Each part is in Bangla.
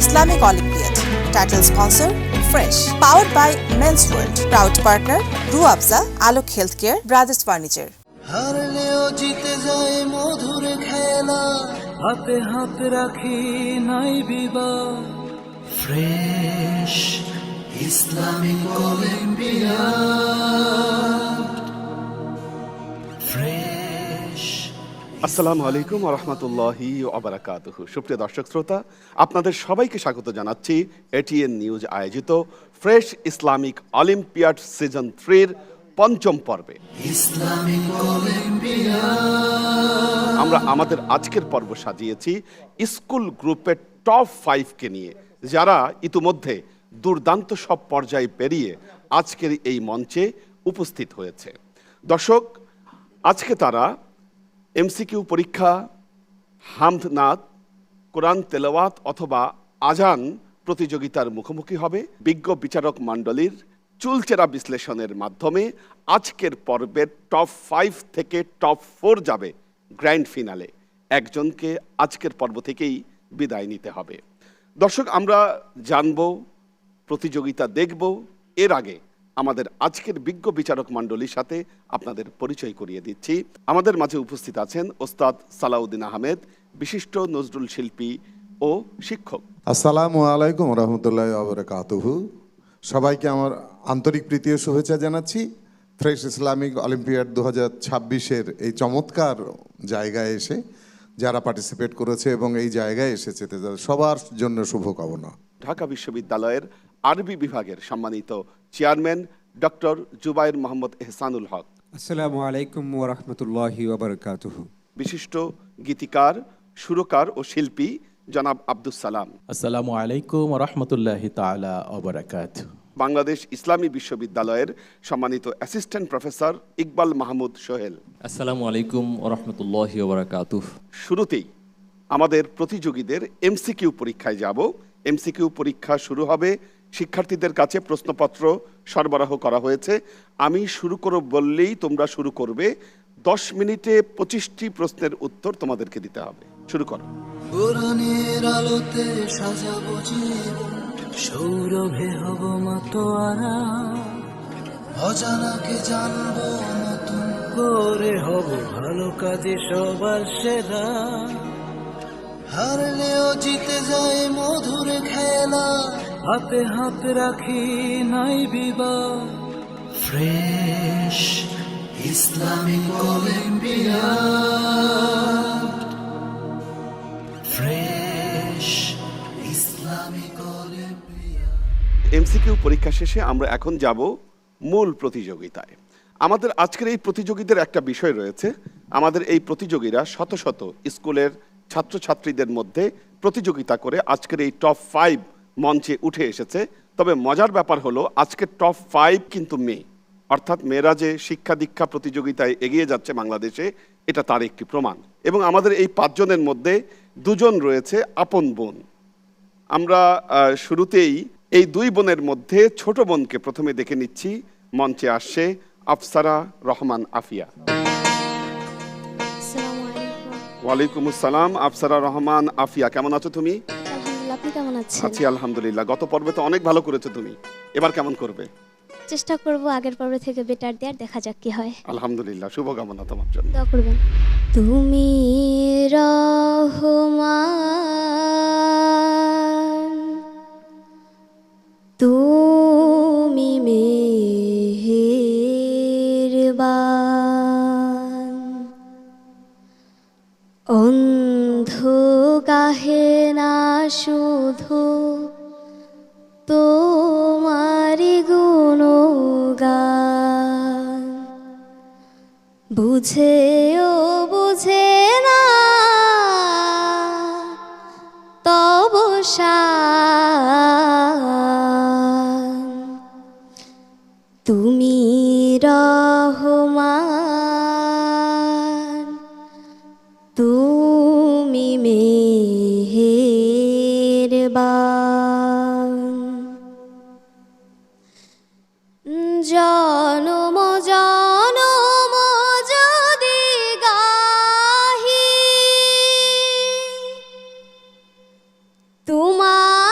Islamic Olympiad. Title sponsor Fresh. Powered by Men's World. Proud partner Ruabza, Alok Healthcare, Brothers Furniture. হারলেও জিতে যায় মধুর খেলা, হাতে হাত রাখি নাই বিবাদ। Fresh Islamic olympiad. ফ্রেশ। আসসালামু আলাইকুম ওয়া রাহমাতুল্লাহি ওয়া বারাকাতুহু। সুপ্রিয় দর্শক শ্রোতা, আপনাদের সবাইকে স্বাগত জানাচ্ছি এটিএন নিউজ আয়োজিত ফ্রেশ ইসলামিক অলিম্পিয়াড সিজন 3-র পঞ্চম পর্বে। Islamic olympiad. আমরা আমাদের আজকের পর্ব সাজিয়েছি স্কুল গ্রুপের টপ 5কে নিয়ে, যারা ইতিমধ্যে দুর্দান্ত সব পর্যায়ে পেরিয়ে আজকের এই মঞ্চে উপস্থিত হয়েছে। দর্শক, আজকে তারা এমসিকিউ পরীক্ষা, হামদ নাত, কোরআন তেলাওয়াত অথবা আজান প্রতিযোগিতার মুখোমুখি হবে। বিজ্ঞ বিচারক মণ্ডলীর চুলচেরা বিশ্লেষণের মাধ্যমে আজকের পর্বের টপ 5 থেকে টপ 4 যাবে গ্র্যান্ড ফিনালে। একজনকে আজকের পর্ব থেকেই বিদায় নিতে হবে। দর্শক, আমরা জানব, প্রতিযোগিতা দেখব, এর আগে আমাদের আজকের বিজ্ঞ বিচারক মণ্ডলীর সাথে আপনাদের পরিচয় করিয়ে দিচ্ছি। আমাদের মাঝে উপস্থিত আছেন ওস্তাদ সালাউদ্দিন আহমেদ, বিশিষ্ট নজরুল শিল্পী ও শিক্ষক। আসসালামু আলাইকুম রহমতুল্লাহ ওয়া বারাকাতুহু। সবাইকে আমার আন্তরিক প্রীতি ও শুভেচ্ছা জানাচ্ছি। ফ্রেশ ইসলামিক অলিম্পিয়াড 2026-এর এই চমৎকার জায়গায় এসে যারা পার্টিসিপেট করেছে এবং এই জায়গায় এসেছে তাদের সবার জন্য শুভকামনা। ঢাকা বিশ্ববিদ্যালয়ের আরবি বিভাগের সম্মানিত চেয়ারম্যান ডক্টর জুবায়ের মোহাম্মদ এহসানুল হক। আসসালামু আলাইকুম ওয়া রাহমাতুল্লাহি ওয়া বারাকাতুহু। বিশিষ্ট গীতিকার, সুরকার ও শিল্পী জনাব আব্দুস সালাম। আসসালামু আলাইকুম ওয়া রাহমাতুল্লাহি তাআলা ওয়া বারাকাতুহু। বাংলাদেশ ইসলামী বিশ্ববিদ্যালয়ের সম্মানিত অ্যাসিস্ট্যান্ট প্রফেসর ইকবাল মাহমুদ সোহেল। আসসালামু আলাইকুম ওয়া রাহমাতুল্লাহি ওয়া বারাকাতুহু। শুরুতেই আমাদের প্রতিযোগীদের এমসিকিউ পরীক্ষায় যাব। এমসিকিউ পরীক্ষা শুরু হবে। শিক্ষার্থীদের কাছে প্রশ্নপত্র সরবরাহ করা হয়েছে। আমি শুরু করব বললেই তোমরা শুরু করবে। 10 মিনিটে 25টি প্রশ্নের উত্তর তোমাদেরকে দিতে হবে। শুরু করো। কোরআনের আলোতে সাজাবো জীবন, সৌরভে হব মাতোয়ারা, অজানাকে জানবো নতুন করে, হব ভালো কাজে সবার সেরা। হারলেও জিতে যায় মধুর খেলা, হাতে হাত রাখি নাই বিবাদ। Fresh Islamic olympiad. Fresh Islamic olympiad. MCQ পরীক্ষা শেষে আমরা এখন যাব মূল প্রতিযোগিতায়। আমাদের আজকের এই প্রতিযোগীদের একটা বিষয় রয়েছে। আমাদের এই প্রতিযোগীরা শত শত স্কুলের ছাত্রছাত্রীদের মধ্যে প্রতিযোগিতা করে আজকের এই টপ 5 মঞ্চে উঠে এসেছে। তবে মজার ব্যাপার হলো আজকের টপ 5 কিন্তু মেয়ে, অর্থাৎ মেয়েরা যে শিক্ষা দীক্ষা প্রতিযোগিতায় এগিয়ে যাচ্ছে বাংলাদেশে, এটা তার একটি প্রমাণ। এবং আমাদের এই 5 জনের মধ্যে 2 জন রয়েছে আপন বোন। আমরা শুরুতেই এই 2 বোনের মধ্যে ছোট বোনকে প্রথমে দেখে নিচ্ছি। মঞ্চে আসছে আফসারা রহমান আফিয়া। ওয়ালাইকুম আসসালাম। আফসারা রহমান আফিয়া, কেমন আছো তুমি? আলহামদুলিল্লাহ, আপনি কেমন আছেন? আছি আলহামদুলিল্লাহ। গত পর্বে তো অনেক ভালো করেছো তুমি, এবার কেমন করবে? চেষ্টা করব আগের পর্ব থেকে বেটার দেওয়ার, দেখা যাক কি হয়। আলহামদুলিল্লাহ, শুভকামনা তোমার জন্য। দোয়া করবেন। তুমি রহমান, তুমি মেহেরবান, অন্ধ গাহে না শুধু তোমারি গুণগান, বুঝেও বুঝে না তব শান। তুমি রহমান, তুমি মেহেরবান, জনম জনম যদি গাহি তোমার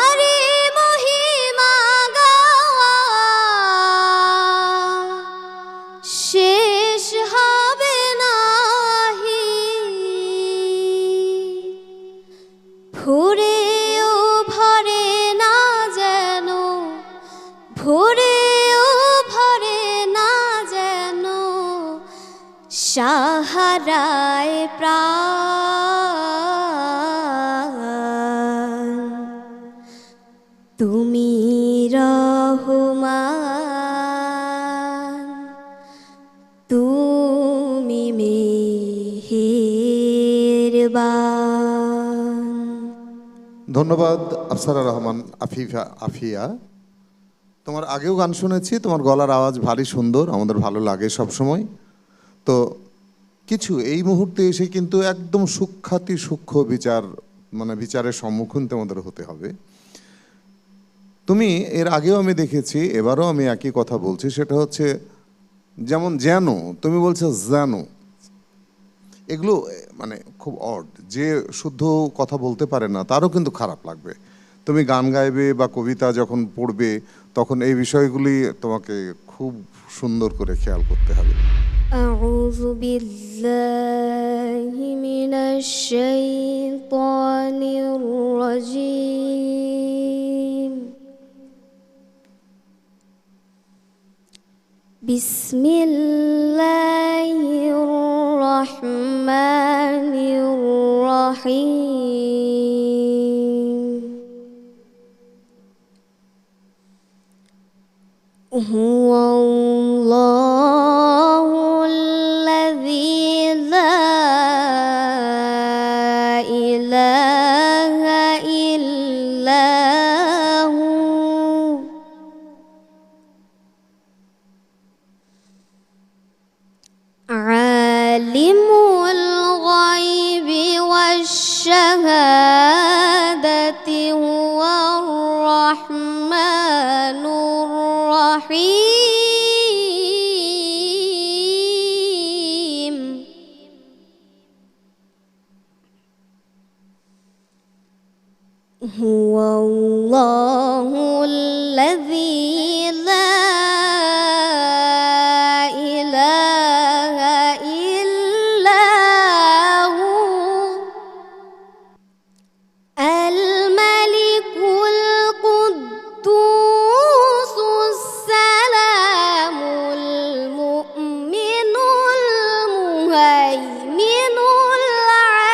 হারায় প্রাণ, তুমি রহমান, তুমি মেহেরবান। ধন্যবাদ আফসারা রহমান আফিয়া। তোমার আগেও গান শুনেছি, তোমার গলার আওয়াজ ভারী সুন্দর, আমাদের ভালো লাগে সব সময়। তো কিছু এই মুহূর্তে এসে কিন্তু একদম সূক্ষ্ম বিচারের সম্মুখীন তোমাদের হতে হবে। তুমি এর আগেও আমি দেখেছি, এবারও আমি একই কথা বলছি, সেটা হচ্ছে যেমন যেন তুমি বলছো যেন, এগুলো মানে খুব অড। যে শুদ্ধ কথা বলতে পারে না তারও কিন্তু খারাপ লাগবে। তুমি গান গাইবে বা কবিতা যখন পড়বে তখন এই বিষয়গুলি তোমাকে খুব সুন্দর করে খেয়াল করতে হবে। আউযু বিল্লাহি মিনাশ শাইতানির রাজীম। বিসমিল্লাহির রহমানির রহিম। হুয়াল্লাহুল্লাযী লা ইলাহা ইল্লা হু আলিমুল গায়বি ওয়াশ-শাহাদাতি হুয়ার রাহমানুর রাহিম। হুয়াল্লাহুল্লাযী লা ইলাহা ইল্লা হু আল মালিকুল কুদ্দুসুস সালামুল মুমিনুল মুহাইমিনুল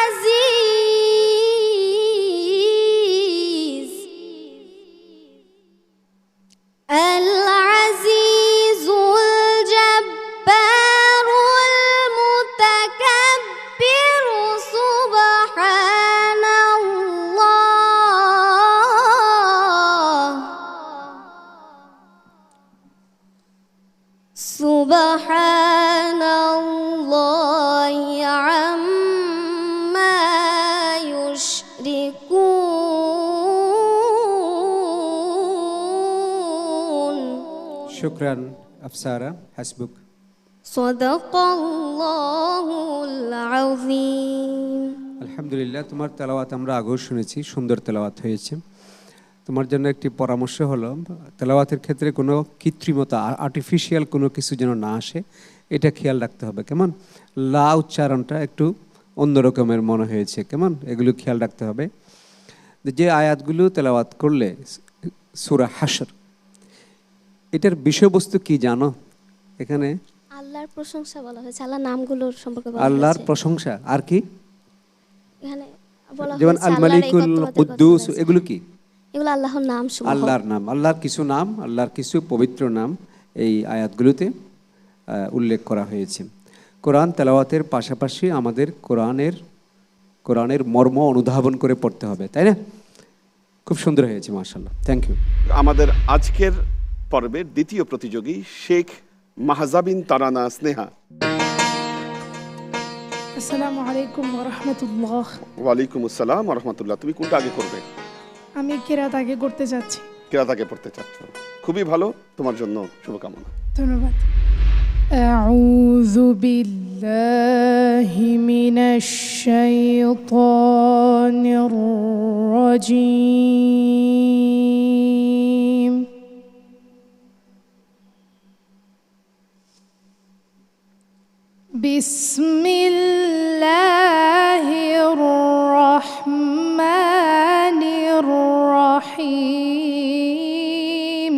আজিজ আল আজিজুল জব্বারুল মুতাকাব্বির সুবহানাল্লাহি আম্মা ইউশরিকুন। শুকরান আফসারা, হাসবুক। সাদাকাল্লাহুল আযীম। আলহামদুলিল্লাহ, তোমার তেলাওয়াত আমরা আগেও শুনেছি, সুন্দর তেলাওয়াত হয়েছে। তোমার জন্য একটি পরামর্শ হলো, তেলাওয়াতের ক্ষেত্রে কোনো কৃত্রিমতা, আর্টিফিশিয়াল কোনো কিছু যেন না আসে, এটা খেয়াল রাখতে হবে। কেমন লা উচ্চারণটা একটু অন্যরকমের মনে হয়েছে, কেমন এগুলো খেয়াল রাখতে হবে। যে আয়াতগুলো তেলাওয়াত করলে, সূরা হাশর, এটার বিষয়বস্তু কি জানো? এখানে আল্লাহর প্রশংসা বলা হয়েছে, আল্লাহর নামগুলোর সম্পর্কে বলা আল্লাহর হয়েছে। প্রশংসা, আর কি? এখানে বলা যেমন হয়েছে আল আল্লাহর মালিকুল একত্ববাদের কথা কুদ্দুস, বলা হয়েছে। এগুলো কি? এগুলো আল্লাহর নাম সমূহ। আল্লাহর নাম, আল্লাহর কিছু নাম, আল্লাহর কিছু পবিত্র নাম এই আয়াতগুলোতে উল্লেখ করা হয়েছে। কোরআন তেলাওয়াতের পাশাপাশি আমাদের কোরআনের মর্ম অনুধাবন করে পড়তে হবে, তাই না? খুব সুন্দর হয়েছে, মাশাআল্লাহ, থ্যাংক ইউ। আমাদের আজকের পর্বের দ্বিতীয় প্রতিযোগী শেখ মাহজাবিন তারানা স্নেহা। আসসালামু আলাইকুম ওয়া রাহমাতুল্লাহ। ওয়ালাইকুম আসসালাম ওয়া রাহমাতুল্লাহ। তুমি কোনটা আগে করবে? আমি কিরাত আগে করতে যাচ্ছি। কিরাত আগে পড়তে চাচ্ছ, খুবই ভালো, তোমার জন্য শুভকামনা। ধন্যবাদ। আউযু বিল্লাহি মিনাশ শাইতানির রাজীম। বিসমিল্লাহির রহমানির রহিম।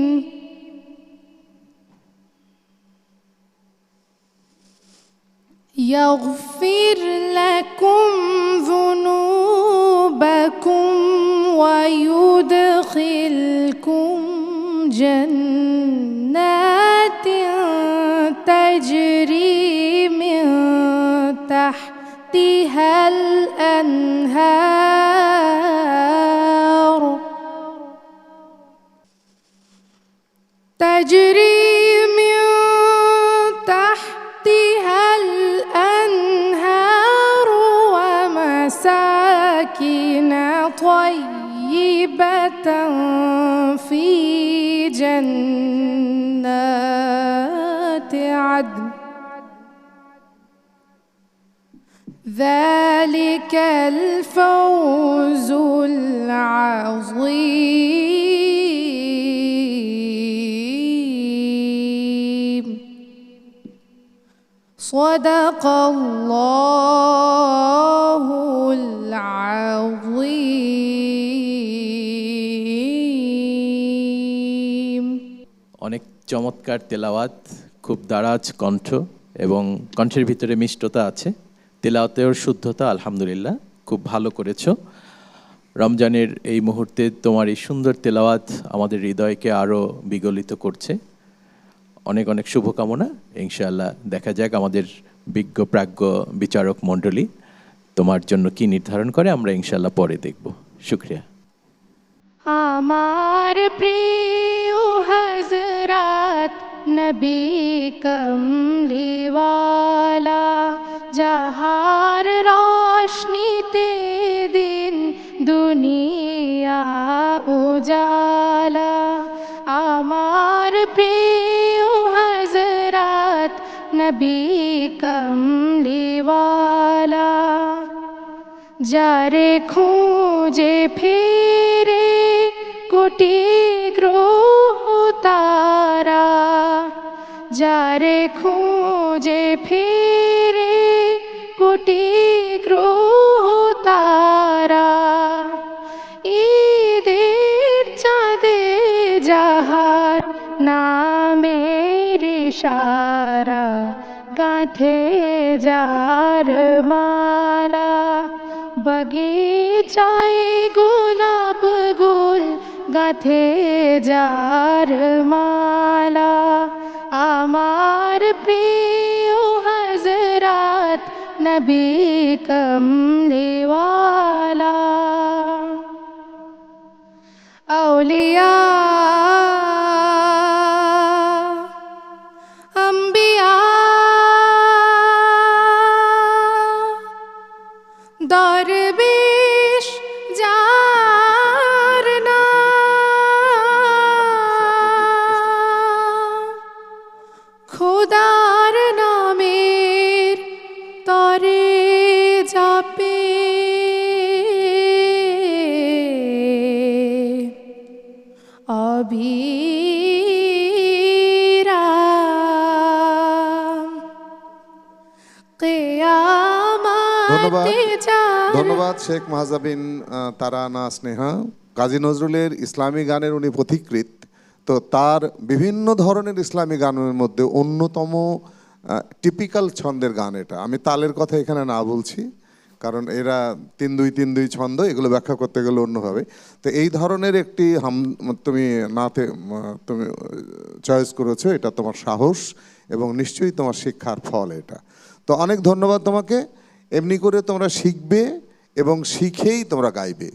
يغفر لكم ذنوبكم ويدخلكم جنات تجري من تحتها الأنهار تجري من تحتها الأنهار ومساكن طيبة في جنات عدن ذلك الفوز العظيم صدق الله العظيم অনেক চমৎকার তেলাওয়াত, খুব দারাজ কণ্ঠ এবং কণ্ঠের ভিতরে মিষ্টতা আছে। তেলাওয়াতের শুদ্ধতা আলহামদুলিল্লাহ খুব ভালো করেছো। রমজানের এই মুহূর্তে তোমার এই সুন্দর তেলাওয়াত আমাদের হৃদয়কে আরও বিগলিত করছে। অনেক অনেক শুভকামনা। ইনশাআল্লাহ দেখা যাক আমাদের বিজ্ঞ প্রাজ্ঞ বিচারক মণ্ডলী তোমার জন্য কি নির্ধারণ করে, আমরা ইনশাআল্লাহ পরে দেখব। শুকরিয়া। আমার প্রিয় হযরত নবী কমলিওয়ালা যাহার রোশনীতে দিন দুনিয়া উজালা আমার প্রিয় হযরত নবী কমলিওয়ালা যারে খুঁজে ফিরে কোটি গ্রহ তারা যারে খুঁজে ফিরে কোটি গ্রহ তারা ঈদের চাঁদে যাহার নামের ইশারা গাঁথে যার মালা বগিচায় গোলাপ গুল গাঁথে যার মালা আমার প্রিয় হযরত নবী কমলিওয়ালা আউলিয়া আম্বিয়া দরবেশ যার নাম খোদার নামের তরে যাপে অবিরাম ধন্যবাদ শেখ মাহজাবিন তারানা স্নেহা। কাজী নজরুলের ইসলামী গানের উনি পথিকৃৎ, তো তার বিভিন্ন ধরনের ইসলামী গানের মধ্যে অন্যতম টিপিক্যাল ছন্দের গান এটা। আমি তালের কথা এখানে না বলছি, কারণ এরা 3-2-3-2 ছন্দ, এগুলো ব্যাখ্যা করতে গেলে অন্যভাবে। তো এই ধরনের একটি তুমি চয়েস করেছো, এটা তোমার সাহস এবং নিশ্চয়ই তোমার শিক্ষার ফল এটা। তো অনেক ধন্যবাদ তোমাকে। এমনি করে তোমরা শিখবে এবং শিখেই তোমরা গাইবে।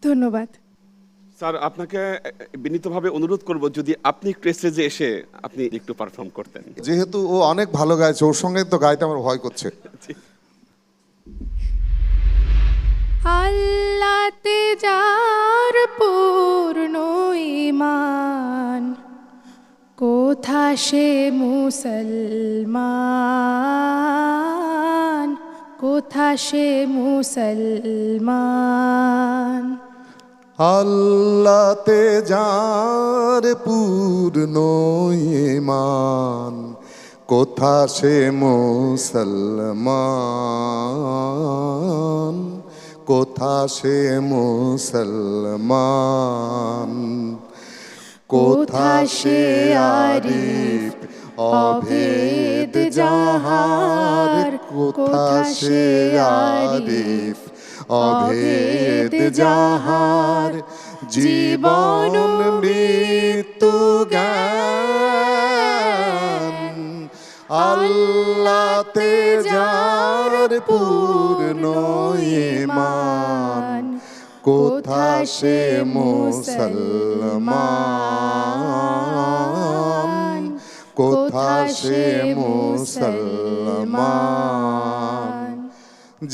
ধন্যবাদ স্যার। আপনাকে বিনীতভাবে অনুরোধ করব যদি আপনি স্টেজে এসে আপনি একটু পারফর্ম করতেন। যেহেতু ও অনেক ভালো গাইছে, ওর সঙ্গে তো গাইতে আমার ভয় করছে। আল্লাহতে যার পূর্ণ ঈমান কোথা সে মুসলমান কোথা সে মুসলমান আল্লাহতে যার পূর্ণ ঈমান কোথা সে মুসলমান কোথা সে মুসলমান কোথা সে আরিফ অভেদ যাহার কোথা সে আরিফ, অভেদ যাহার জীবন মৃত্যু জ্ঞান, আল্লাহতে যার পূর্ণ ঈমান, কোথা সে মুসলমান, কোথা সে মুসলমান।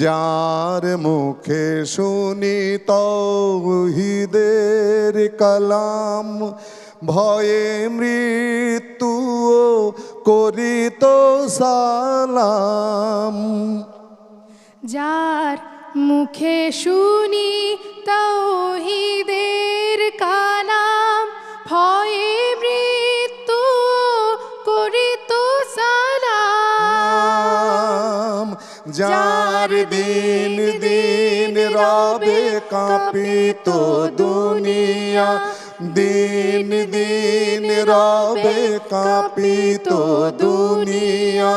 যার মুখে শুনি তাওহীদের কালাম, ভয়ে মৃত্যু করিত সালাম। যার মুখে শুনি তাওহীদের কালাম, ভয়ে মৃত্যু করিত সালাম। যার দিন দিন রবে কাঁপিত দুনিয়া, দিন দিন রবে কাঁপিত দুনিয়া,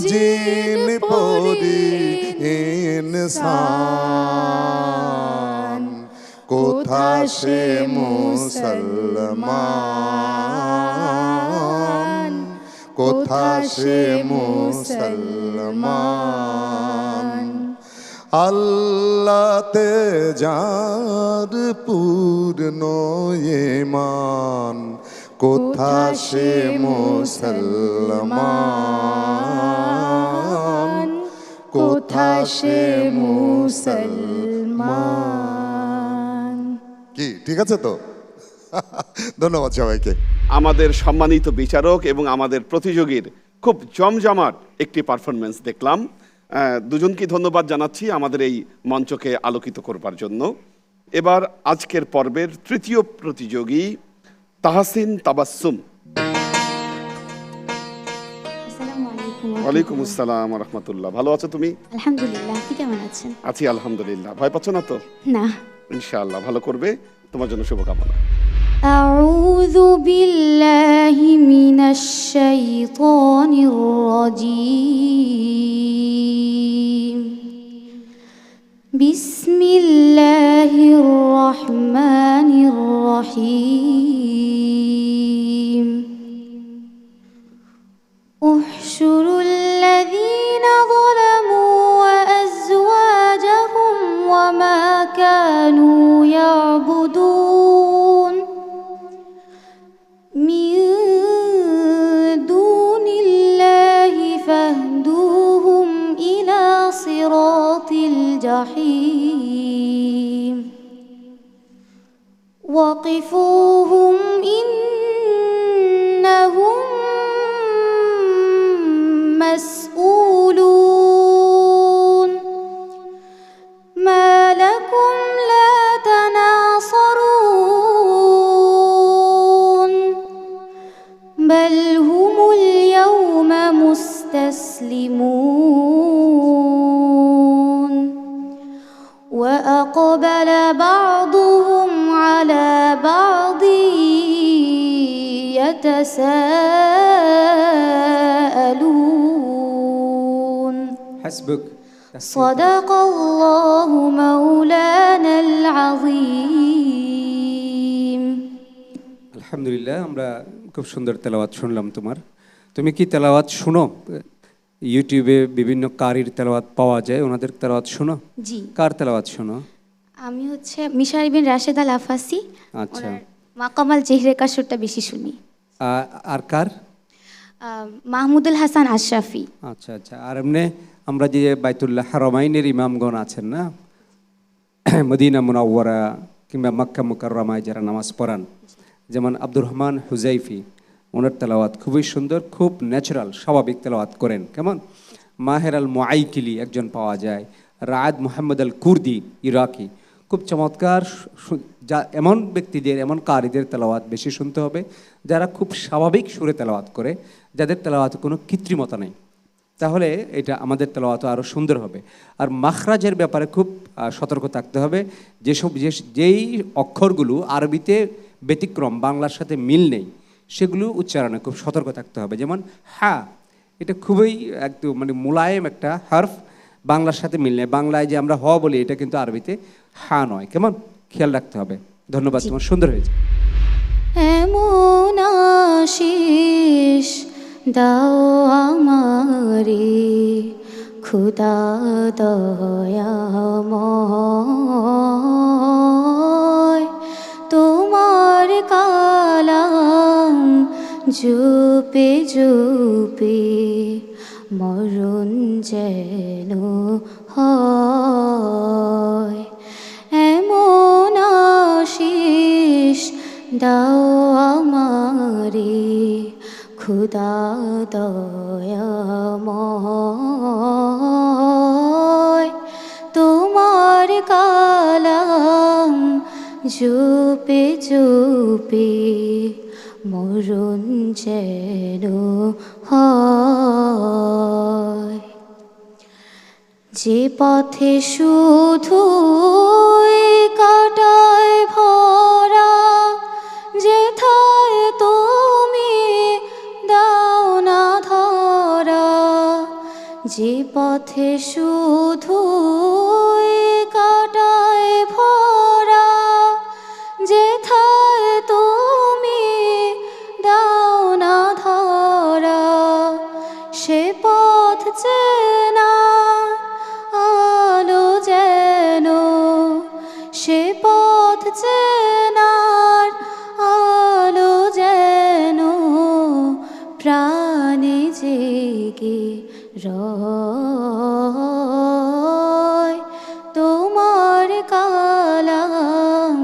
জিন পরি ইনসান, কোথা সে মুসলমান, কোথা সে মুসলমান। আল্লাহতে যার পূর্ণ ঈমান, কোথা সে মুসলমান, কোথা সে মুসলমান। কি ঠিক আছে তো? ধন্যবাদ সবাইকে। আমাদের সম্মানিত বিচারক এবং আমাদের প্রতিযোগীর খুব জমজমাট একটি পারফরমেন্স দেখলাম। দুজনকে ধন্যবাদ জানাচ্ছি আমাদের এই মঞ্চকে আলোকিত করবার জন্য। এবার আজকের পর্বের তৃতীয় প্রতিযোগী তাহসিন তাবাসসুম। ওয়ালাইকুম আসসালাম ওয়া রাহমাতুল্লাহ। ভালো আছো তুমি? আলহামদুলিল্লাহ, আপনি কেমন আছেন? আছি আলহামদুলিল্লাহ। ভয় পাচ্ছ না তো? না। ইনশাআল্লাহ ভালো করবে, তোমার জন্য শুভকামনা। আউযু বিল্লাহি মিনাশ শাইতানির রাজীম। বিসমিল্লাহির রহমানির রহিম। উহশুরুল লাযীনা যালামু ওয়া আযওয়াজাহুম ওয়া মা কানু ইয়াবুদুন মিন দুনিল্লাহি ফাহদুহুম ইলা সিরাতিল জাহিম। ওয়াকিফুহুম ইন্নাহুম مسؤولون ما لكم لا تناصرون بل هم اليوم مستسلمون وأقبل بعضهم على بعض يتساءلون হাসবুক। صدق الله مولانا العظيم। আলহামদুলিল্লাহ, আমরা খুব সুন্দর তেলাওয়াত শুনলাম তোমার। তুমি কি তেলাওয়াত শুনো? ইউটিউবে বিভিন্ন কারির তেলাওয়াত পাওয়া যায়, ওনাদের তেলাওয়াত শুনো? জি। কার তেলাওয়াত শুনো? আমি হচ্ছে মিশার বিন রাশেদ আল আফাসি। আচ্ছা। মাকামাল জেহরেকা সুরটা বেশি শুনি। আর কার? মাহমুদুল হাসান আশরাফি। আচ্ছা আচ্ছা। আর এমনি আমরা যে বাইতুল্লাহ হারামাইনের ইমামগণ আছেন না, মদিনা মুনাওয়ারা কিংবা মক্কা মুকাররমায় যারা নামাজ পড়ান, যেমন আব্দুর রহমান হুজাইফি, ওনার তেলাওয়াত খুবই সুন্দর, খুব ন্যাচারাল স্বাভাবিক তেলাওয়াত করেন। কেমন মাহের আল মুআইকিলি একজন পাওয়া যায়, রায়াদ মুহাম্মদ আল কুর্দি ইরাকি, খুব চমৎকার। যা এমন ব্যক্তিদের, এমন কারিদের তেলাওয়াত বেশি শুনতে হবে যারা খুব স্বাভাবিক সুরে তেলাওয়াত করে, যাদের তেলাওয়াতে কোনো কৃত্রিমতা নেই, তাহলে এটা আমাদের তেলাওয়াত আরও সুন্দর হবে। আর মাখরাজের ব্যাপারে খুব সতর্ক থাকতে হবে। যেই অক্ষরগুলো আরবিতে ব্যতিক্রম, বাংলার সাথে মিল নেই, সেগুলো উচ্চারণে খুব সতর্ক থাকতে হবে। যেমন হা, এটা খুবই একদম মানে মোলায়েম একটা হার্ফ, বাংলার সাথে মিল নেই। বাংলায় যে আমরা হ বলি, এটা কিন্তু আরবিতে হা নয়। কেমন খেয়াল রাখতে হবে। ধন্যবাদ, তোমার সুন্দর হয়েছে। এমন আশিস দাও আমারে খুদা দয়াময়, তোমার কালাম জুপে জুপে মরণ যেন হয়। এমন আশিস দাও আমারে খুদা দয়াময়, তোমার কালাম জুপে জুপে মরণ যেন হয়। যে পথে শুধু কাটায় ভরা, যেথায় তুমি দাও না ধরা। যে পথে শুধু কাটায় ভরা, যেথায় তুমি দাও না ধরা। সে পথ চেনা আলো যেন, সে পথ চেনার আলো যেন প্রাণে জেগে রয়। তোমার কালাম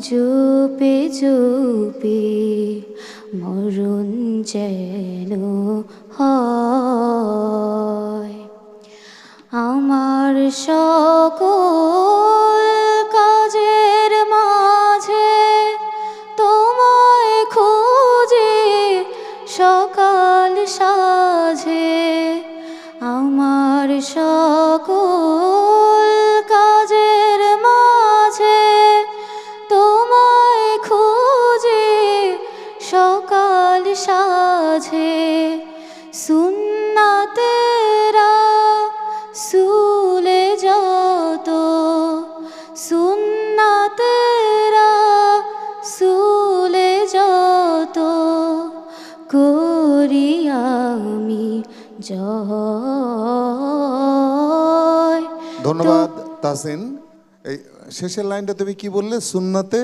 জুপে জুপে মরণ যেন হয়। আমার সকল কাজের মাঝে তোমায় খুঁজে সকাল সাঝে। আমার সকল কাজের মাঝে তোমায় খুঁজে সকাল সাঝে। সুন্নাতেরা সুলে যত, সুন্নাতেরা সুলে যত করি আমি জয়। ধন্যবাদ তাহসিন। এই শেষের লাইনটা তুমি কি বললে? সুন্নাতে,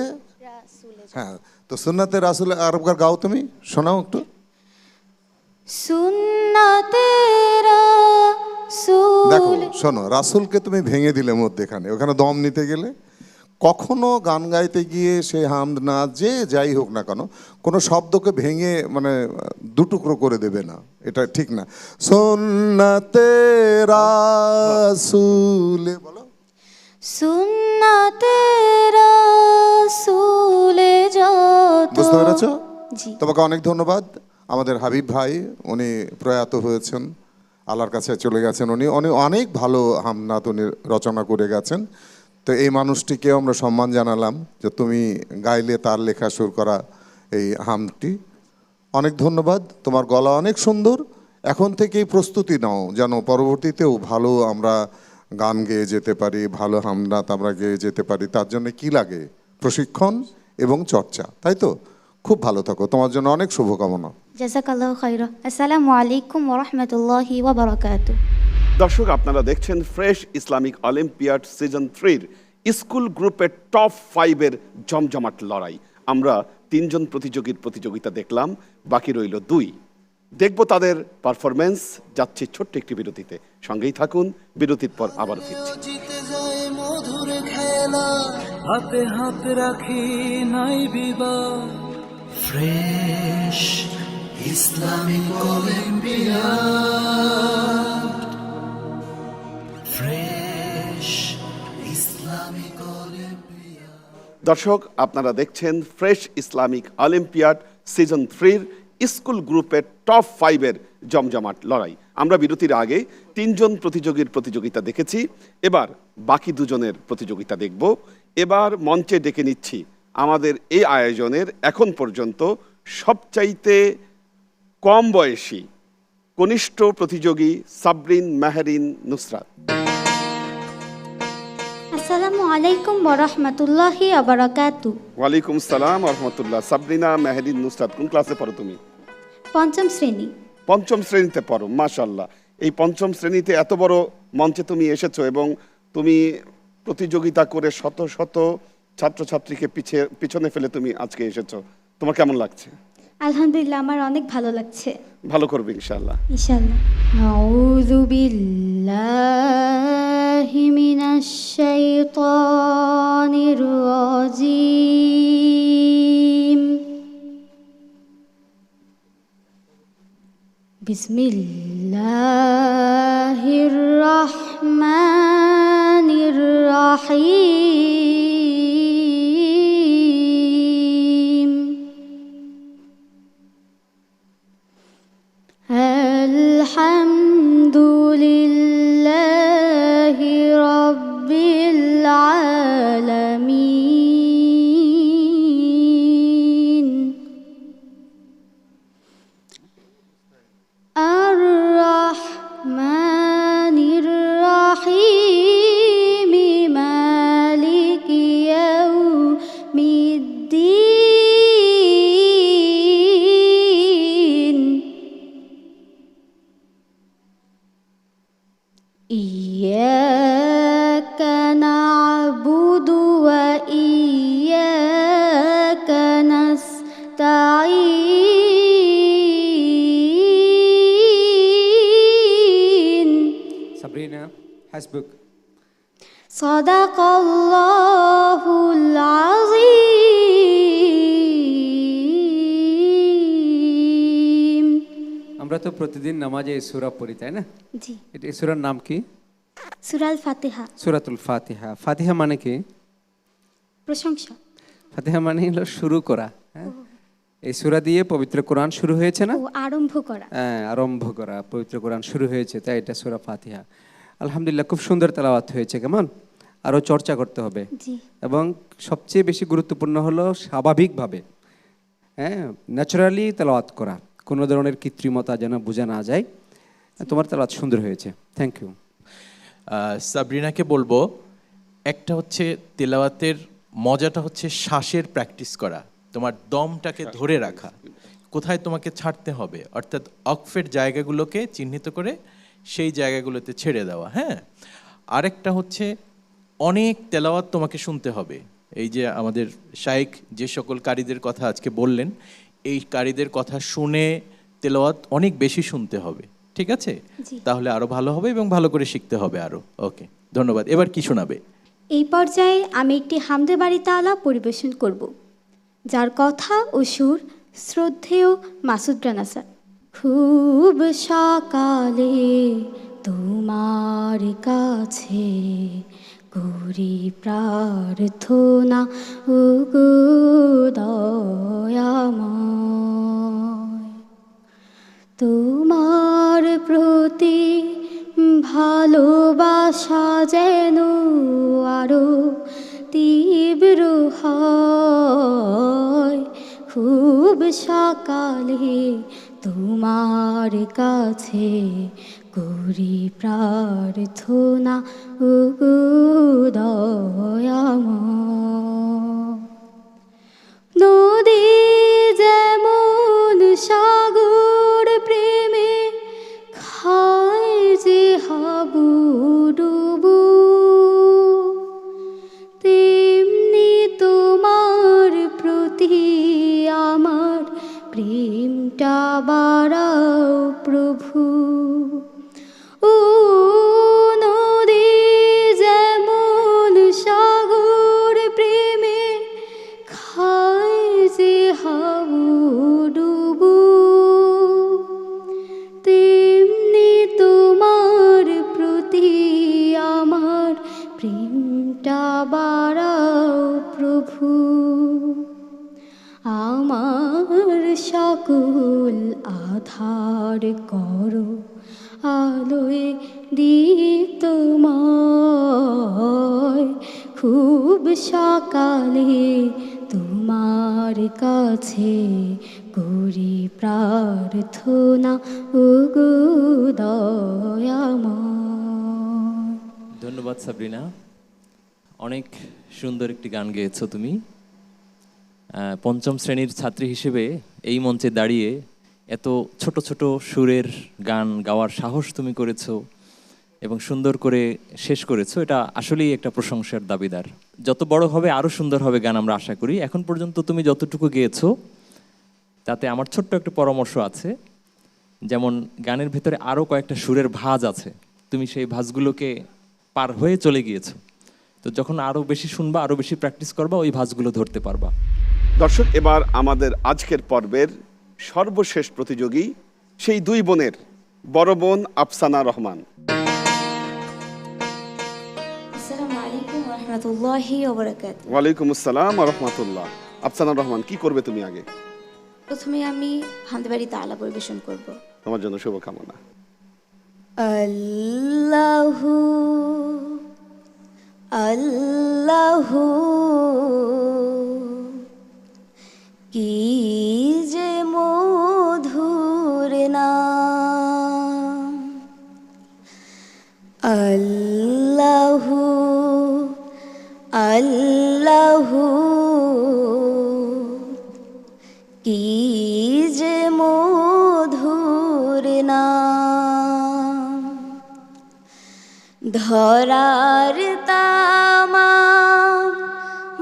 হ্যাঁ, তো সুন্নাতে রাসূল আরবকার গাও, তুমি শোনাও একটু। সুন্নাতেরা দেখো সুলে, শোনো, রাসূলকে তুমি ভেঙে দিলে মধ্যেখানে, ওখানে দম নিতে গেলে। কখনো গান গাইতে গিয়ে সে হামদ না, যে যাই হোক না কেন, কোনো শব্দকে ভেঙে মানে দুটুকরো করে দেবে না, এটা ঠিক না। সুন্নাতে রাসূলে বলো। সুন্নাতেরা সুলে যত। বুঝতে পেরেছ? জি। তোমাকে অনেক ধন্যবাদ। আমাদের হাবিব ভাই, উনি প্রয়াত হয়েছেন, আল্লাহর কাছে চলে গেছেন। উনি অনেক ভালো হামনাত উনি রচনা করে গেছেন। তো এই মানুষটিকেও আমরা সম্মান জানালাম যে তুমি গাইলে তার লেখা সুর করা এই হামটি। অনেক ধন্যবাদ, তোমার গলা অনেক সুন্দর। এখন থেকেই প্রস্তুতি নাও যেন পরবর্তীতেও ভালো আমরা গান গেয়ে যেতে পারি, ভালো হামনাত আমরা গেয়ে যেতে পারি। তার জন্য কি লাগে? প্রশিক্ষণ এবং চর্চা, তাই তো? খুব ভালো থাকো, তোমার জন্য অনেক শুভকামনা। জাযাকাল্লাহু খাইরা। আসসালামু আলাইকুম ওয়া রাহমাতুল্লাহি ওয়া বারাকাতুহু। দর্শক, আপনারা দেখছেন fresh Islamic olympiad season 3 school গ্রুপের টপ 5-এর জমজমাট লড়াই। আমরা 3 জন প্রতিযোগীর প্রতিযোগিতা দেখলাম, বাকি রইল 2। দেখব তাদের পারফরমেন্স। যাচ্ছে ছোট্ট একটি বিরতিতে, সঙ্গেই থাকুন। বিরতির পর আবার ফিরছি। জিতে যায় মধুর খেলা, হাতে হাত রাখি নাই বিবাদ। Fresh Islamic olympiad, fresh Islamic olympiad. দর্শক, আপনারা দেখছেন fresh Islamic olympiad season 3 school গ্রুপের টপ 5-এর জমজমাট লড়াই। আমরা বিরতির আগে 3 জন প্রতিযোগীর প্রতিযোগিতা দেখেছি, এবার বাকি 2 জনের প্রতিযোগিতা দেখব। এবার মঞ্চে ডেকে নিচ্ছি আমাদের এই আয়োজনের এখন পর্যন্ত সবচাইতে কম বয়সী কনিষ্ঠ প্রতিযোগী সাবরিন মেহরিন নুসরাত। আসসালামু আলাইকুম ওরহমতুল্লাহি ওয়াবারাকাতু। ওয়ালাইকুম সালাম রহমতুল্লাহ। সাবরিনা মেহরিন নুসরাত কোন ক্লাসে পড়ো তুমি? পঞ্চম শ্রেণী। পঞ্চম শ্রেণীতে পড়ো, মাশাআল্লাহ। এই পঞ্চম শ্রেণীতে এত বড় মঞ্চে তুমি এসেছো এবং তুমি প্রতিযোগিতা করে শত শত ছাত্রছাত্রীকে পিছনে ফেলে তুমি আজকে এসেছো, তোমার কেমন লাগছে? আলহামদুলিল্লাহ, আমার অনেক ভালো লাগছে। ভালো করবে ইনশাআল্লাহ। ইনশাআল্লাহ। আউযু বিল্লাহি মিনাশ শাইতানির রাজীম। বিসমিল্লাহির রহমানির রহিম। আলহামদুলিল্লাহি রাব্বিল আলামিন। আর-রাহমানির রাহিম। মালিকি ইয়াউমিদ্দিন। ইয়্যাকা না'বুদু ওয়া ইয়্যাকা নাস্তাঈন। সাবরিনা, হাসবুক। সাদাকাল্লাহুল আযীম। আমরা তো প্রতিদিন নামাজে এই সূরা পড়ি, তাই না? জি। এই সূরার নাম কি? সূরাল ফাতিহা। সূরাতুল ফাতিহা। ফাতিহা মানে কি? প্রশংসা। ফাতিহা মানে হলো শুরু করা। হ্যাঁ, এই সূরা দিয়ে পবিত্র কোরআন শুরু হয়েছে না? ও আরম্ভ করা। হ্যাঁ, আরম্ভ করা, পবিত্র কোরআন শুরু হয়েছে, তাই এটা সূরা ফাতিহা। আলহামদুলিল্লাহ, খুব সুন্দর তেলাওয়াত হয়েছে। কেমন? আরও চর্চা করতে হবে। জি। এবং সবচেয়ে বেশি গুরুত্বপূর্ণ হলো স্বাভাবিকভাবে, হ্যাঁ, ন্যাচারালি তেলাওয়াত করা, কোনো ধরনের কৃত্রিমতা যেন বোঝা না যায়। তোমার তেলাওয়াত সুন্দর হয়েছে, থ্যাংক ইউ। সাবরিনাকে বলবো, একটা হচ্ছে তেলাওয়াতের মজাটা হচ্ছে শ্বাসের প্র্যাকটিস করা, তোমার দমটাকে ধরে রাখা, কোথায় তোমাকে ছাড়তে হবে, অর্থাৎ অকফের জায়গাগুলোকে চিহ্নিত করে সেই জায়গাগুলোতে ছেড়ে দেওয়া। হ্যাঁ, আরেকটা হচ্ছে অনেক তেলাওয়াত তোমাকে শুনতে হবে। এই যে আমাদের শাইখ যে সকল কারীদের কথা আজকে বললেন, এই কারীদের কথা শুনে তেলাওয়াত অনেক বেশি শুনতে হবে, ঠিক আছে? তাহলে আরো ভালো হবে এবং ভালো করে শিখতে হবে আরো। ওকে, ধন্যবাদ। এবার কি শোনাবে? এই পর্যায়ে আমি একটি হামদে বাড়ি তাআলা পরিবেশন করব, যার কথা ও সুর শ্রদ্ধেয় মাসুদ রানা স্যার। খুব সকালে তোমার কাছে করি প্রার্থনা, ও গো দয়াময়। তোমার প্রতি ভালোবাসা যেন আরো তীব্র হয়। খুব সকালে তোমার কাছে করি প্রার্থনা, ও গো দয়াময়। নদী যেমন সাগর প্রেমে খায় যে হাবুডুবু, তেমনি তোমার প্রতি আমার প্রেমটা বাড়াও প্রভু। ও নদী যেমন সাগর প্রেমে খায় যে হাবুডুবু, তেমনি তোমার প্রতি আমার প্রেমটা বাড়াও প্রভু। আমার সকল আধার করো আলোয় দীপ্তময়। খুব সকালে তোমার কাছে করি প্রার্থনা ওগো দয়াময়। ধন্যবাদ সাবরিনা, অনেক সুন্দর একটি গান গেয়েছো তুমি। পঞ্চম শ্রেণীর ছাত্রী হিসেবে এই মঞ্চে দাঁড়িয়ে এত ছোট ছোট সুরের গান গাওয়ার সাহস তুমি করেছো এবং সুন্দর করে শেষ করেছো, এটা আসলেই একটা প্রশংসার দাবিদার। যত বড় হবে আরও সুন্দর হবে গান আমরা আশা করি। এখন পর্যন্ত তুমি যতটুকু গেয়েছো তাতে আমার ছোট্ট একটা পরামর্শ আছে, যেমন গানের ভেতরে আরও কয়েকটা সুরের ভাঁজ আছে, তুমি সেই ভাঁজগুলোকে পার হয়ে চলে গিয়েছো। তো যখন আরও বেশি শুনবা, আরও বেশি প্র্যাকটিস করবা, ওই ভাঁজগুলো ধরতে পারবা। দর্শক, এবার আমাদের আজকের পর্বের সর্বশেষ প্রতিযোগী সেই দুই বোনের বড় বোন আফসানা রহমান। আসসালামু আলাইকুম ওয়া রাহমাতুল্লাহি ওয়া বারাকাতুহু। ওয়ালাইকুম আসসালাম ওয়া রাহমাতুল্লাহ। আফসানা রহমান, কি করবে তুমি আগে? প্রথমে আমি হামদবাড়ি তাআলা পরিবেশন করব। তোমার জন্য শুভকামনা। আল্লাহু আল্লাহু কি যে মধুর নাম, আল্লাহু আল্লাহু কি যে মধুর নাম, ধরার তামাম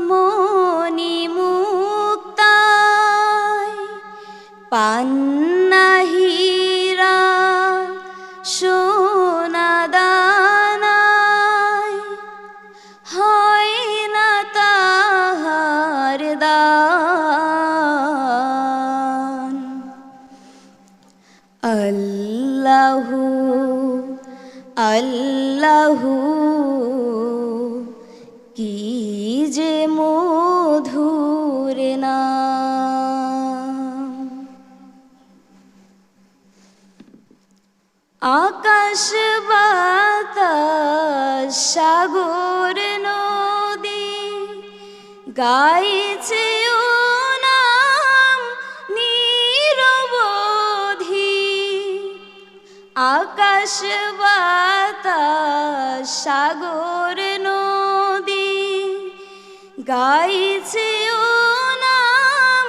মনি মুক্তায় পান্না হীরা সোনা দানায় হয় না তাহার দান, আল্লাহু আল্লাহু কি যে মধুর নাম। আকাশ বাতাস সাগর নদী গাইছে ও নাম নিরবধি, আকাশ বাতাস সাগর নদী গাইছে ও নাম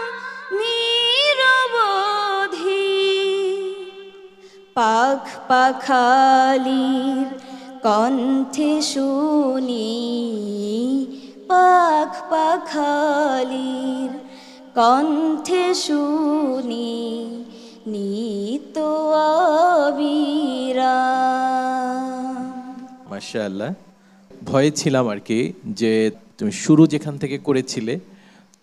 নিরবধি, পাখ পাখালির কণ্ঠে শুনি, পাখ পাখালির কণ্ঠে শুনি নিত আবিরাম। মাশাআল্লাহ, ভয়ে ছিলাম আর কি যে তুমি শুরু যেখান থেকে করেছিলে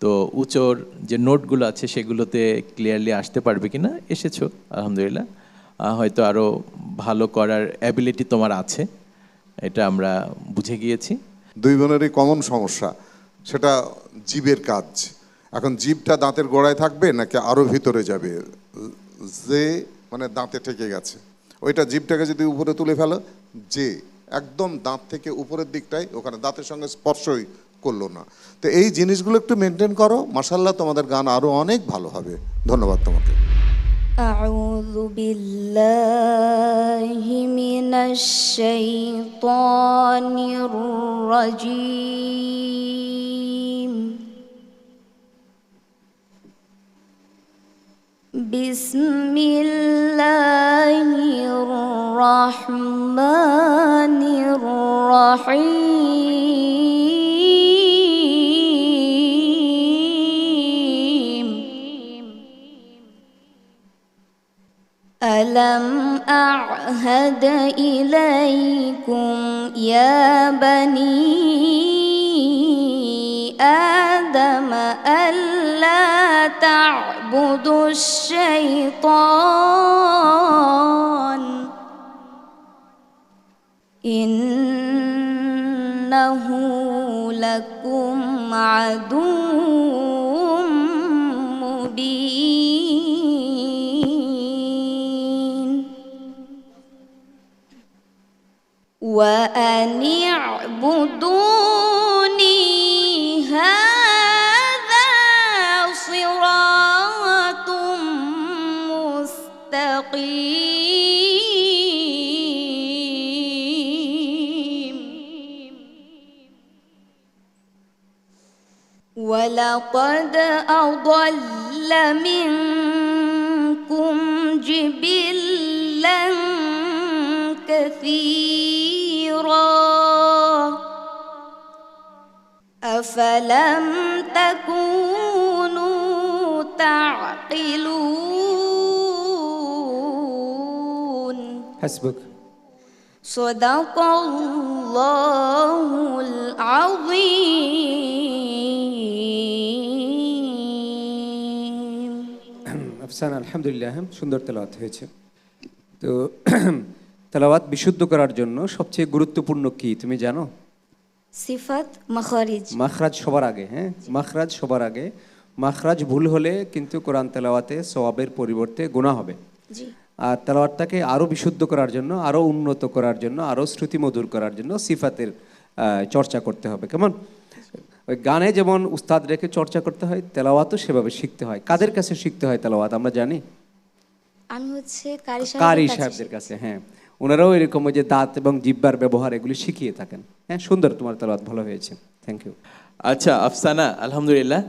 তো উচ্চর যে নোটগুলো আছে সেগুলোতে ক্লিয়ারলি আসতে পারবে কিনা। এসেছো আলহামদুলিল্লাহ, হয়তো আরও ভালো করার অ্যাবিলিটি তোমার আছে, এটা আমরা বুঝে গিয়েছি। দুই বোনেরই কমন সমস্যা, সেটা জিভের কাজ। এখন জিভটা দাঁতের গোড়ায় থাকবে নাকি আরও ভিতরে যাবে, যে মানে দাঁতে ঠেকে গেছে, ওইটা জিভটাকে যদি উপরে তুলে ফেলো, যে একদম দাঁত থেকে উপরের দিকটাই, ওখানে দাঁতের সঙ্গে স্পর্শই করলো না। তো এই জিনিসগুলো একটু মেনটেন করো, মাশাআল্লাহ তোমাদের গান আরও অনেক ভালো হবে। ধন্যবাদ তোমাকে। আউযু বিল্লাহি মিনাশ শাইতানির রাজীম। বিসমিল্লাহির রহমানির রহিম। ألم أعهد إليكم يا بني آدم ألا تعبدوا الشيطان إنه لكم عدو مبين وأن اعبدوني هذا صراط ولقد أضل منكم جبلا كثيرا أفلم تكونوا تعقلون হাসবুক। صدق الله العظيم আফসানা, আলহামদুলিল্লাহ, সুন্দর তেলাওয়াত হয়েছে। তো তেলাওয়াত বিশুদ্ধ করার জন্য সবচেয়ে গুরুত্বপূর্ণ কি তুমি জানো? সিফাত মাখারিজ। মাখরাজ সবার আগে, হ্যাঁ, মাখরাজ সবার আগে। মাখরাজ ভুল হলে কিন্তু কোরআন তেলাওয়াতে সওয়াবের পরিবর্তে গুনাহ হবে। জি। আর তেলাওয়াতটাকে আরও বিশুদ্ধ করার জন্য, আরও উন্নত করার জন্য, আরও শ্রুতিমধুর করার জন্য সিফাতের চর্চা করতে হবে। কেমন ওই গানে যেমন উস্তাদ রেখে চর্চা করতে হয়, তেলাওয়াতও সেভাবে শিখতে হয়। কাদের কাছে শিখতে হয় তেলাওয়াত আমরা জানি? আমি হচ্ছে কারি সাহেবদের কাছে। হ্যাঁ, ওনারাও এরকম ওই যে দাঁত এবং জিহ্বার ব্যবহার এগুলি শিখিয়ে থাকেন। হ্যাঁ, সুন্দর, তোমার তেলাওয়াত ভালো হয়েছে, থ্যাংক ইউ। আচ্ছা আফসানা, আলহামদুলিল্লাহ,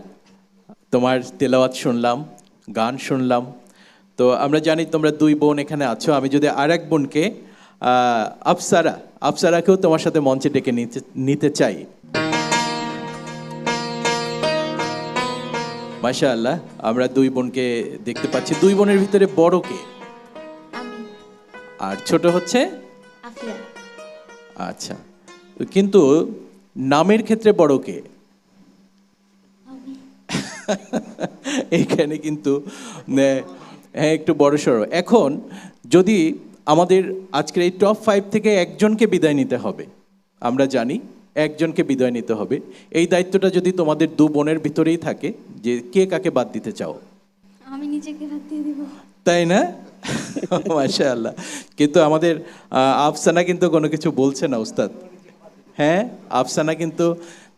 তোমার তেলাওয়াত শুনলাম, গান শুনলাম। তো আমরা জানি তোমরা দুই বোন এখানে আছো। আমি যদি আর এক বোনকে আফসারাকেও তোমার সাথে মঞ্চে ডেকে নিতে চাই। মাশাআল্লাহ, আমরা দুই বোনকে দেখতে পাচ্ছি। দুই বোনের ভিতরে বড় কে? আমি। আর ছোট হচ্ছে আফিয়া। আচ্ছা, কিন্তু নামের ক্ষেত্রে বড় কে? এইখানে কিন্তু হ্যাঁ একটু বড় সড়ো। এখন যদি আমাদের আজকের এই টপ 5 থেকে একজনকে বিদায় নিতে হবে, আমরা জানি একজনকে বিদায় নিতে হবে, এই দায়িত্বটা যদি তোমাদের দু বোনের ভিতরেই থাকে, যে কে কাকে বাদ দিতে চাও? আমি নিজেকে বাদ দিয়ে দিব। তাই না? মাশাআল্লাহ। কিন্তু আমাদের আফসানা কিন্তু কোনো কিছু বলছে না উস্তাদ। হ্যাঁ, আফসানা কিন্তু,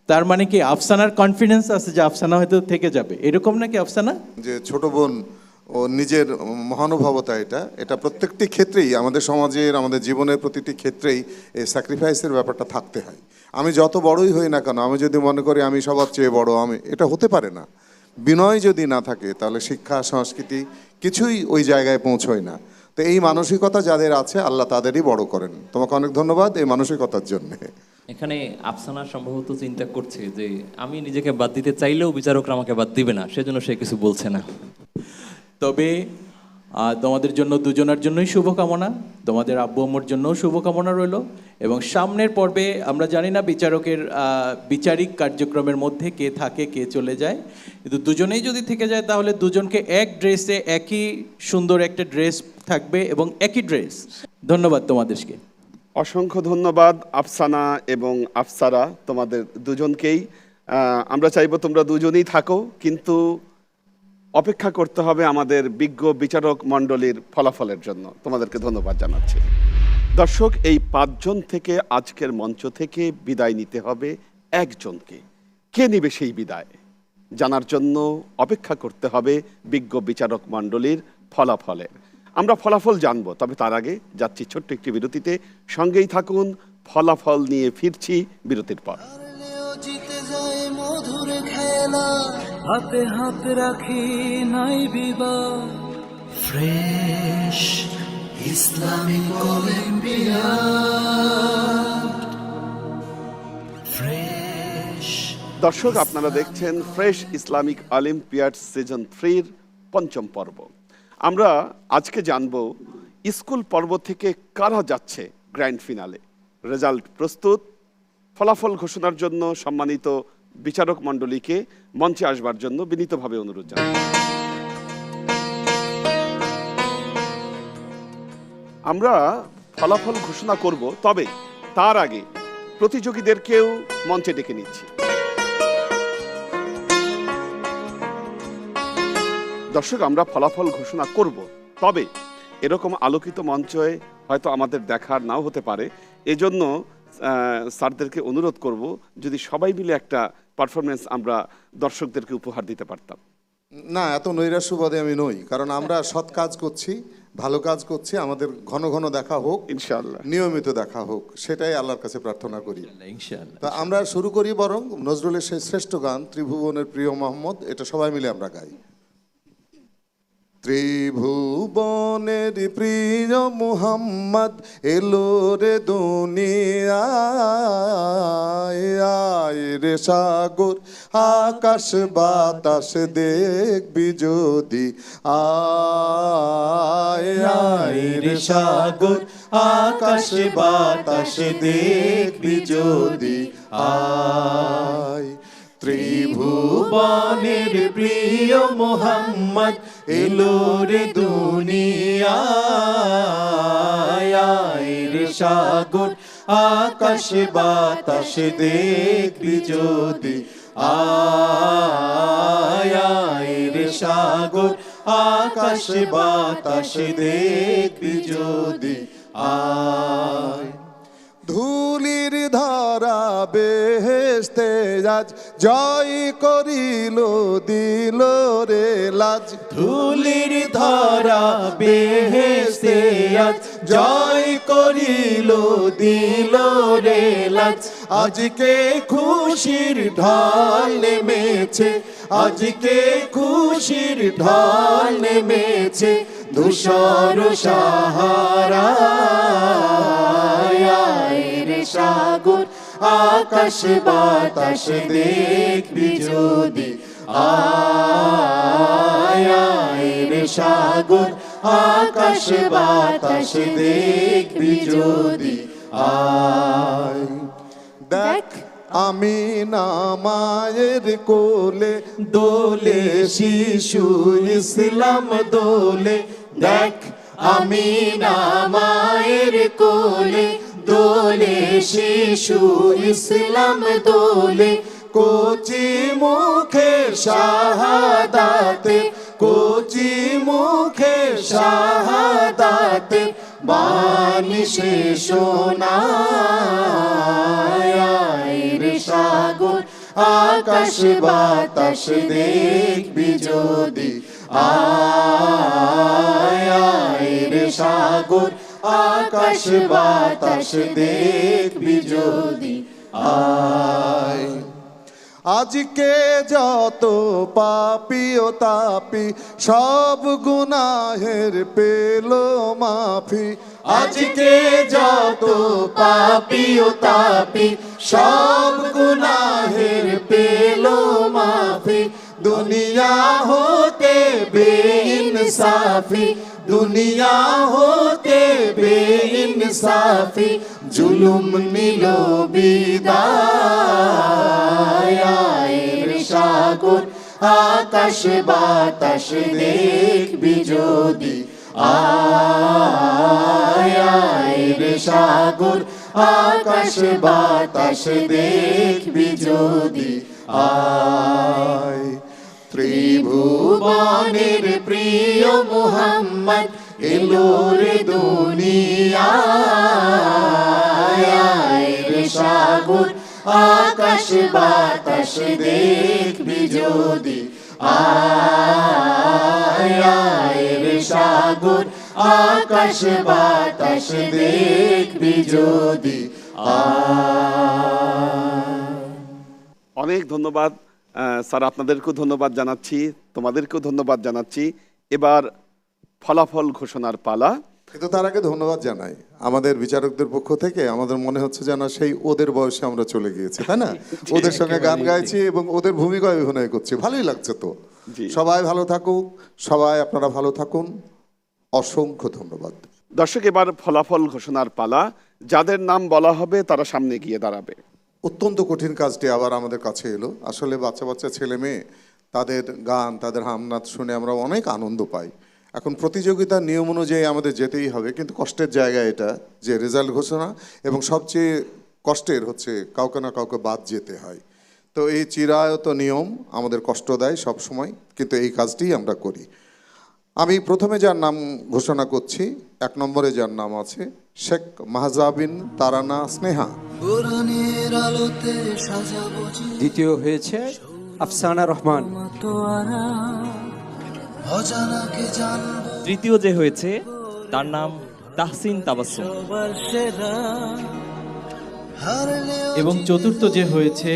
তার মানে কি আফসানার কনফিডেন্স আছে যে আফসানা হয়তো থেকে যাবে, এরকম নাকি আফসানা? যে ছোট বোন ও নিজের মহানুভবতা, এটা প্রত্যেকটি ক্ষেত্রেই আমাদের সমাজের, আমাদের জীবনের প্রতিটি ক্ষেত্রেই এই স্যাক্রিফাইসের ব্যাপারটা থাকতে হয়। আমি যত বড়ই হই না কেন, আমি যদি মনে করি আমি সবার চেয়ে বড়, এটা হতে পারে না। বিনয় যদি না থাকে তাহলে শিক্ষা সংস্কৃতি কিছুই ওই জায়গায় পৌঁছয় না। তো এই মানসিকতা যাদের আছে আল্লাহ তাদেরই বড় করেন। তোমাকে অনেক ধন্যবাদ এই মানসিকতার জন্য। এখানে আফসানা সম্ভবত চিন্তা করছে যে আমি নিজেকে বাদ দিতে চাইলেও বিচারকরা আমাকে বাদ দিবে না, সেজন্য সে কিছু বলছে না। তবে তোমাদের জন্য, দুজনের জন্যই শুভকামনা, তোমাদের আব্বু আম্মুর জন্যও শুভকামনা রইল। এবং সামনের পর্বে আমরা জানি না বিচারকের বিচারিক কার্যক্রমের মধ্যে কে থাকে কে চলে যায়, কিন্তু দুজনেই যদি থেকে যায় তাহলে দুজনকে এক ড্রেসে, একই সুন্দর একটা ড্রেস থাকবে এবং একই ড্রেস। ধন্যবাদ তোমাদেরকে, অসংখ্য ধন্যবাদ আফসানা এবং আফসারা, তোমাদের দুজনকেই। আমরা চাইবো তোমরা দুজনেই থাকো, কিন্তু অপেক্ষা করতে হবে আমাদের বিজ্ঞ বিচারক মণ্ডলীর ফলাফলের জন্য। তোমাদেরকে ধন্যবাদ জানাচ্ছি। দর্শক, এই 5 জন থেকে আজকের মঞ্চ থেকে বিদায় নিতে হবে একজনকে। কে নেবে সেই বিদায় জানার জন্য অপেক্ষা করতে হবে বিজ্ঞ বিচারক মণ্ডলীর ফলাফলের। আমরা ফলাফল জানবো, তবে তার আগে যাচ্ছি ছোট্ট একটি বিরতিতে। সঙ্গেই থাকুন, ফলাফল নিয়ে ফিরছি বিরতির পর। জিতে যায় মধুর খেলা, হাতে হাত রাখি নাই বিবাদ। Fresh Islamic olympiad, fresh. দর্শক, আপনারা দেখছেন ফ্রেশ ইসলামিক অলিম্পিয়াড সিজন 3-র 5ম পর্ব। আমরা আজকে জানব স্কুল পর্ব থেকে কারা যাচ্ছে গ্র্যান্ড ফিনালে। রেজাল্ট প্রস্তুত। ফলাফল ঘোষণার জন্য সম্মানিত বিচারক মণ্ডলীকে মঞ্চে আসবার জন্য বিনীতভাবে অনুরোধ জানাই। আমরা ফলাফল ঘোষণা করব, তবে তার আগে প্রতিযোগীদেরকেও মঞ্চে ডেকে নিচ্ছি। দর্শক, আমরা ফলাফল ঘোষণা করব, তবে এরকম আলোকিত মঞ্চে হয়তো আমাদের দেখার নাও হতে পারে। এজন্য স্যারদেরকে অনুরোধ করব যদি সবাই মিলে একটা পারফরমেন্স আমরা দর্শকদেরকে উপহার দিতে পারতাম। না, এত নৈরাশ্যবাদী আমি নই, কারণ আমরা সৎ কাজ করছি, ভালো কাজ করছি, আমাদের ঘন ঘন দেখা হোক, ইনশাআল্লাহ। নিয়মিত দেখা হোক, সেটাই আল্লাহর কাছে প্রার্থনা করি। ইনশাআল্লাহ। তা আমরা শুরু করি বরং নজরুলের সেই শ্রেষ্ঠ গান ত্রিভুবনের প্রিয় মোহাম্মদ, এটা সবাই মিলে আমরা গাই। ত্রিভুবনের প্রিয় মুহাম্মদ এলো রে দুনিয়ায়, আয় রে সাগর আকাশ বাতাস দেখবি যদি, আয় আয় রে সাগর আকাশ বাতাস দেখবি যদি, আয়। ত্রিভুবনের প্রিয় মোহাম্মদ এলো রে দুনিয়ায়, আয় রে সাগর আকাশ বাতাস দেখবি যদি, আয় আয় রে সাগর আকাশ বাতাস দেখবি যদি, আয়। ধুলির ধরা বেহেশতে আজ জয় করিল দিল রে লাজ, ধুলির ধরা বেহেশতে আজ জয় করিল দিল রে লাজ, আজকে খুশির ঢল নেমেছে, আজকে খুশির ঢল নেমেছে ধূসর সাহারা, সাগর আকাশ বাতাস দেখবি যদি, আয় আয় রে সাগর আকাশ বাতাস দেখবি যদি, আয়। দেখ আমি না মায়ের কোলে দোলে শিশু ইসলাম দোলে, দেখ আমি না মায়ের কোলে দোলে শিশু ইসলাম দোলে, কোচি মুখে শাহাদাতে, কোচি মুখে শাহাদাতে বাণী সে শোনায়, আয় রে সাগর আকাশ বাতাস দেখবি যদি, আয় আয় রে সাগর আকাশ বাতাস দেখবি যদি, আয়। আজকে যত পাপী ও তাপি সব গুনাহের পেল মাফি, আজকে যত পাপী ও তাপি সব গুনাহের পেল মাফি, দুনিয়া হতে বেইনসাফি, দুনিয়া হতে বেইনসাফি জুলুম নিল বিদায়, আয় রে সাগর আকাশ বাতাস দেখবি যদি, আয় আয় রে সাগর আকাশ বাতাস দেখবি যদি, আয়। ত্রিভুবনের প্রিয় মুহাম্মদ এলো রে দুনিয়ায়, আয় রে সাগর আকাশ বাতাস দেখবি যদি, আয় আয় রে সাগর আকাশ বাতাস দেখবি যদি, আয়। অনেক ধন্যবাদ স্যার, আপনাদেরকেও ধন্যবাদ জানাচ্ছি, তোমাদেরকেও ধন্যবাদ জানাচ্ছি। এবার ফলাফল ঘোষণার পালা। কিন্তু তার আগে ধন্যবাদ জানাই আমাদের বিচারকদের পক্ষ থেকে। আমাদের মনে হচ্ছে যেন সেই ওদের বয়সে আমরা চলে গিয়েছি, তাই না? ওদের সঙ্গে গান গাইছি এবং ওদের ভূমিকায় অভিনয় করছি, ভালোই লাগছে। তো সবাই ভালো থাকুক, সবাই আপনারা ভালো থাকুন, অসংখ্য ধন্যবাদ। দর্শক, এবার ফলাফল ঘোষণার পালা। যাদের নাম বলা হবে তারা সামনে গিয়ে দাঁড়াবে। অত্যন্ত কঠিন কাজটি আবার আমাদের কাছে এলো। আসলে বাচ্চা বাচ্চা ছেলে মেয়ে, তাদের গান, তাদের হামনাদ শুনে আমরা অনেক আনন্দ পাই। এখন প্রতিযোগিতার নিয়ম অনুযায়ী আমাদের যেতেই হবে, কিন্তু কষ্টের জায়গা এটা যে রেজাল্ট ঘোষণা, এবং সবচেয়ে কষ্টের হচ্ছে কাউকে না কাউকে বাদ যেতে হয়। তো এই চিরায়ত নিয়ম আমাদের কষ্ট দেয় সব সময়, কিন্তু এই কাজটিই আমরা করি। আমি প্রথমে যার নাম ঘোষণা করছি, 1 নম্বরে যার নাম আছে শেখ মাহজাবিন তারানা স্নেহা। দ্বিতীয় হয়েছে আফসানা রহমান। তৃতীয় যে হয়েছে তার নাম তাহসিন তাবাসসুম। সবার সেরা হারলেও এবং চতুর্থ যে হয়েছে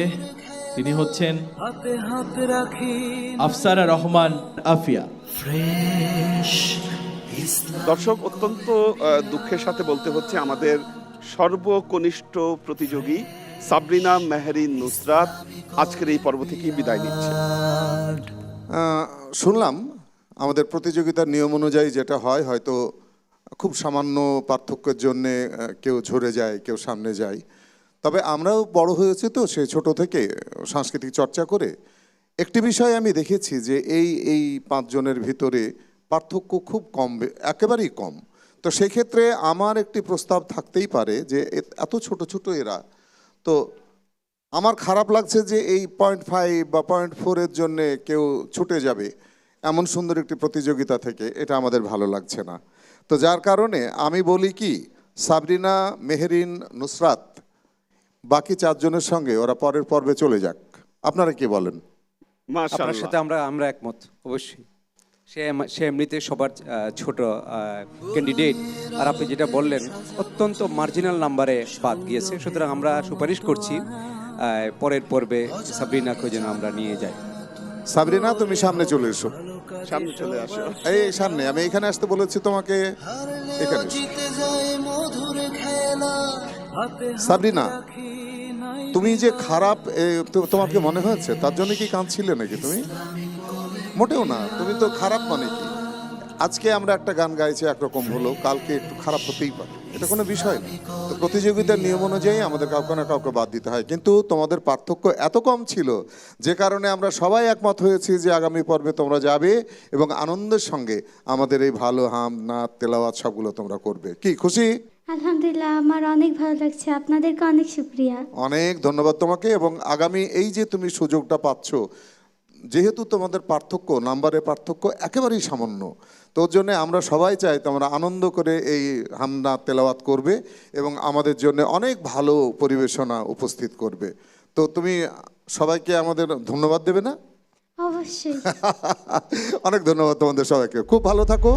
তিনি হচ্ছেন হাতে হাত রাখি আফসারা রহমান আফিয়া। ফ্রেশ দর্শক, অত্যন্ত দুঃখের সাথে বলতে হচ্ছে আমাদের সর্বকনিষ্ঠ প্রতিযোগী সাবরিনা মেহরিন নুসরাত আজকের এই পর্ব থেকেই বিদায় নিচ্ছে। শুনলাম আমাদের প্রতিযোগিতার নিয়ম অনুযায়ী যেটা হয়, হয়তো খুব সামান্য পার্থক্যের জন্যে কেউ ঝরে যায়, কেউ সামনে যায়। তবে আমরাও বড় হয়েছি তো সে ছোট থেকে সাংস্কৃতিক চর্চা করে। একটি বিষয় আমি দেখেছি যে এই 5 জনের ভিতরে পার্থক্য খুব কম, একেবারেই কম। তো সেক্ষেত্রে আমার একটি প্রস্তাব থাকতেই পারে যে এত ছোট ছোট এরা, তো আমার খারাপ লাগছে যে এই 0.5 বা 0.4 জন্যে কেউ ছুটে যাবে এমন সুন্দর একটি প্রতিযোগিতা থেকে, এটা আমাদের ভালো লাগছে না। তো যার কারণে আমি বলি কি, সাবরিনা, মেহরিন, নুসরাত বাকি 4 জনের সঙ্গে ওরা পরের পর্বে চলে যাক। আপনারা কি বলেন? আপনার মাশাআল্লাহ। সাথে আমরা একমত অবশ্যই। সে এমনিতে সবার ছোট ক্যান্ডিডেট, আর আপনি যেটা বললেন অত্যন্ত মার্জিনাল নাম্বারে বাদ গিয়েছে। সুতরাং আমরা সুপারিশ করছি পরের পর্বে সাবরিনাকে যেন আমরা নিয়ে যাই। সাবরিনা, তুমি সামনে চলে এসো। সামনে চলে আসো। এই সামনে, আমি এখানে আসতে বলেছি তোমাকে, এখানে এসো। জিতে যায় মধুর খেলা হাতে সাবরিনা, রাখি নাই তুমি যে খারাপ তোমার কি মনে হয়েছে? তার জন্য কি কাঁদছিলে নাকি তুমি? মোটেও না, তুমি তো খারাপ মানে কি? আজকে আমরা একটা গান গাইছি একরকম হলো, কালকে একটু খারাপ হতেই পারে, এটা কোনো বিষয় না। তো প্রতিযোগিতার নিয়ম অনুযায়ী আমাদের কাউকে না কাউকে বাদ দিতে হয়, কিন্তু তোমাদের পার্থক্য এত কম ছিল যে কারণে আমরা সবাই একমত হয়েছি যে আগামী পর্বে তোমরা যাবে এবং আনন্দের সঙ্গে আমাদের এই ভালো হাম, নাচ, তেলাওয়াত সবগুলো তোমরা করবে। কি খুশি? আলহামদুলিল্লাহ, আমার অনেক ভালো লাগছে। আপনাদেরকে অনেক শুক্রিয়া। অনেক ধন্যবাদ তোমাকে। এবং আগামী এই যে তুমি সুযোগটা পাচ্ছ, যেহেতু তোমাদের পার্থক্য, নাম্বারের পার্থক্য একেবারেই সামান্য, তো ওর জন্য আমরা সবাই চাই তোমরা আনন্দ করে এই হামনা তেলাওয়াত করবে এবং আমাদের জন্য অনেক ভালো পরিবেশনা উপস্থিত করবে। তো তুমি সবাইকে আমাদের ধন্যবাদ দেবে না? অবশ্যই। অনেক ধন্যবাদ তোমাদের সবাইকে, খুব ভালো থাকো।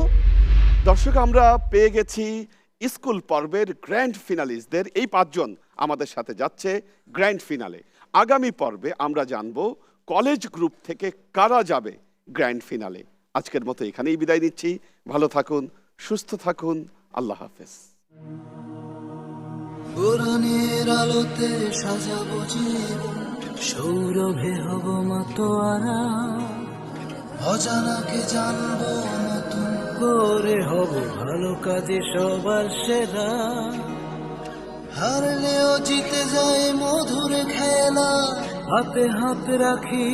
দর্শক, আমরা পেয়ে গেছি স্কুল পর্বের গ্র্যান্ড ফিনালিস্টদের। এই 5 জন আমাদের সাথে যাচ্ছে গ্র্যান্ড ফিনালে। আগামী পর্বে আমরা জানবো কলেজ গ্রুপ থেকে কারা যাবে গ্র্যান্ড ফিনালে। আজকের মতো এখানেই বিদায় নিচ্ছি। ভালো থাকুন, সুস্থ থাকুন, আল্লাহ হাফেজ। কোরআনের আলোতে সাজাবো জীবন, সৌরভে হব মাতোয়ারা, অজানাকে জানবো নতুন করে, হব ভালো কাজে সবার সেরা, হারলেও জিতে যায় মধুর খেলা, হাতে হাত রাখি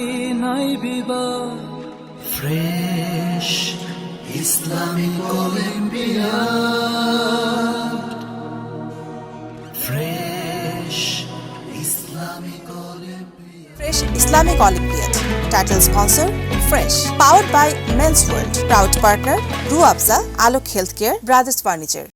নাই বিবাদ, fresh Islamic olympiad, fresh Islamic olympiad. Fresh Islamic Olympiad. Title sponsor Fresh. Powered by Men's World. Proud partner Ruabza, Alok Healthcare, Brothers Furniture.